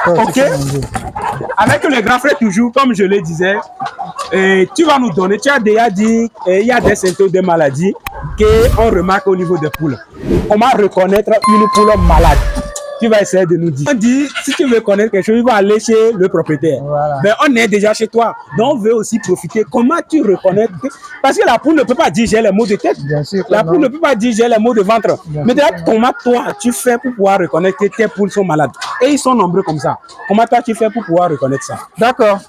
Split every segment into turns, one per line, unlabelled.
Ok. Avec le grand frère, toujours, comme je le disais, tu vas nous donner, tu as déjà dit, il y a des symptômes de maladie qu'on remarque au niveau des poules. Comment reconnaître une poule malade? Tu vas essayer de nous dire. On dit, si tu veux connaître quelque chose, il va aller chez le propriétaire.
Voilà.
Mais on est déjà chez toi. Donc, on veut aussi profiter. Comment tu reconnais que... Parce que la poule ne peut pas dire j'ai les maux de tête.
Bien sûr.
La poule ne peut pas dire j'ai les maux de ventre.
Bien
Mais
sûr.
déjà, comment toi, tu fais pour pouvoir reconnaître que tes poules sont malades? Et ils sont nombreux comme ça. Comment toi, tu fais pour pouvoir reconnaître ça?
D'accord.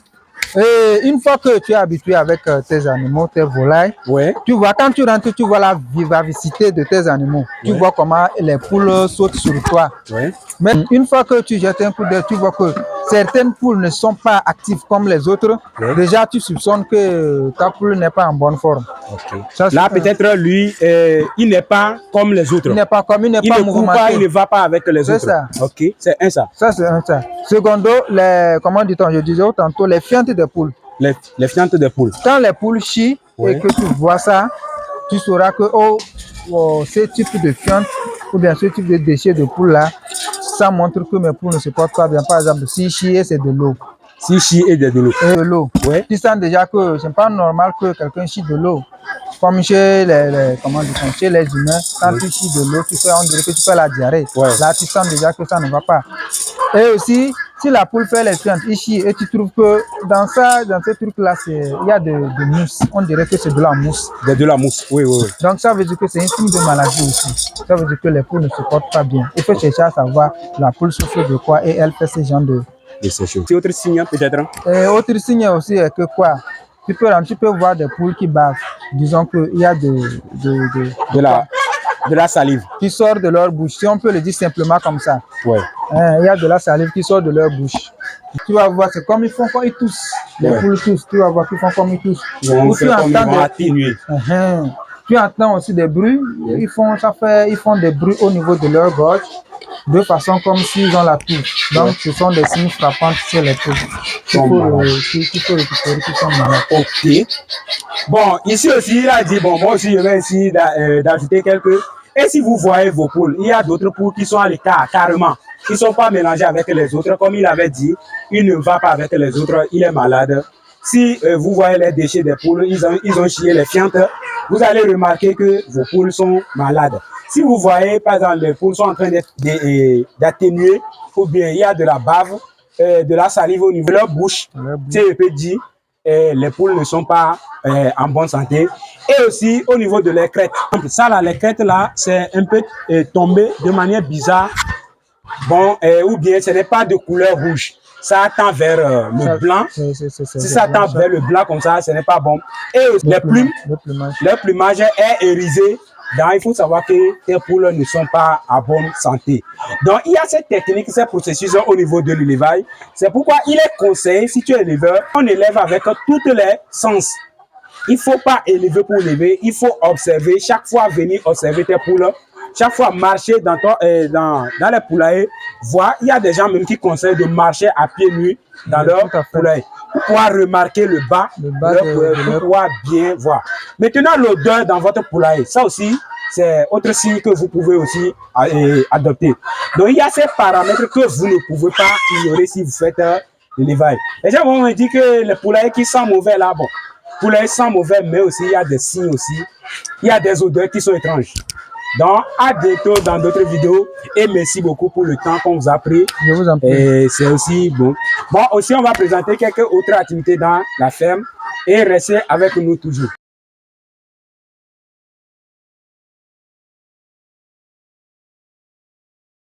Et une fois que tu es habitué avec tes animaux, tes volailles,
Ouais.
tu vois, quand tu rentres, tu vois la vivacité de tes animaux. Tu vois comment les poules sautent sur toi.
Ouais.
Mais une fois que tu jettes un coup d'œil, tu vois que certaines poules ne sont pas actives comme les autres.
Ouais.
Déjà, tu soupçonnes que ta poule n'est pas en bonne forme.
Okay.
Ça,
Là, peut-être lui, il n'est pas comme les autres.
Il n'est pas comme, il n'est pas
ne court pas, il ne va pas avec les autres.
C'est ça.
Ok, c'est un ça.
Ça, c'est un ça. Secondo, comment dit-on, je disais tantôt, les fientes des poules.
Les fientes des poules.
Quand les poules chient et que tu vois ça, tu sauras que ce type de fientes ou bien ce type de déchets de poules là, ça montre que mes poules ne se portent pas bien. Par exemple, si chier, c'est de l'eau.
Si chie et de l'eau.
Et de l'eau.
Ouais.
Tu sens déjà que c'est pas normal que quelqu'un chie de l'eau. Comme chez chez les humains, quand tu chies de l'eau, on dirait que tu fais la diarrhée.
Ouais.
Là, tu sens déjà que ça ne va pas. Et aussi, si la poule fait les fientes, il chie et tu trouves que dans ce truc-là, il y a de mousse. On dirait que c'est de la mousse.
De la mousse, oui, oui, oui.
Donc ça veut dire que c'est un signe de maladie aussi. Ça veut dire que les poules ne se portent pas bien. Il faut chercher à savoir la poule souffre de quoi et elle fait ce genre de
ces choses. C'est autre signe peut-être.
Et autre signe aussi est que quoi? Tu peux voir des poules qui bavent. Disons qu'il y a
de la salive
qui sort de leur bouche. Si on peut le dire simplement comme ça.
Ouais.
Il y a de la salive qui sort de leur bouche. Tu vas voir, c'est comme ils font quand ils toussent. Les poules toussent. Tu vas voir qu'ils font comme ils toussent.
Tu entends
tu entends aussi des bruits. Ils font des bruits au niveau de leur gorge, de façon comme s'ils ont la toux. Donc, ce sont des signes frappants chez les poules. Qu'il faut récupérer, qui sont malades.
Ok. Bon, ici aussi, il a dit, bon, moi aussi, je vais essayer d'ajouter quelques. Et si vous voyez vos poules, il y a d'autres poules qui sont à l'écart, carrément. Qui ne sont pas mélangées avec les autres. Comme il avait dit, il ne va pas avec les autres, il est malade. Si vous voyez les déchets des poules, ils ont chié les fientes, vous allez remarquer que vos poules sont malades. Si vous voyez, par exemple, les poules sont en train d'atténuer, ou bien il y a de la bave, de la salive au niveau de leur bouche, je peux dire, les poules ne sont pas en bonne santé. Et aussi au niveau de les crêtes. Ça là, les crêtes là, c'est un peu tombé de manière bizarre. Bon, ou bien ce n'est pas de couleur rouge. Ça tend vers le blanc. Si ça tend vers le blanc comme ça, ce n'est pas bon. Et les plumes, leur plumage est irisé. Donc, il faut savoir que tes poules ne sont pas en bonne santé. Donc, il y a cette technique, ces processus au niveau de l'élevage. C'est pourquoi il est conseillé, si tu es éleveur, on élève avec tous les sens. Il ne faut pas élever pour élever, il faut observer. Chaque fois, venir observer tes poules. Chaque fois, marcher dans les poulaillers. Voir, il y a des gens même qui conseillent de marcher à pieds nus dans leur poulailler pour pouvoir remarquer le bas pour pouvoir bien voir. Maintenant, l'odeur dans votre poulailler, ça aussi, c'est autre signe que vous pouvez aussi adopter. Donc, il y a ces paramètres que vous ne pouvez pas ignorer si vous faites l'élevage. Les gens vont me dire que les poulaillers qui sont mauvais là, bon, poulailler sans mauvais, mais aussi il y a des signes aussi. Il y a des odeurs qui sont étranges. Donc, à bientôt dans d'autres vidéos et merci beaucoup pour le temps qu'on vous a pris.
Je vous en prie.
Et c'est aussi bon. Bon, aussi, on va présenter quelques autres activités dans la ferme et restez avec nous toujours.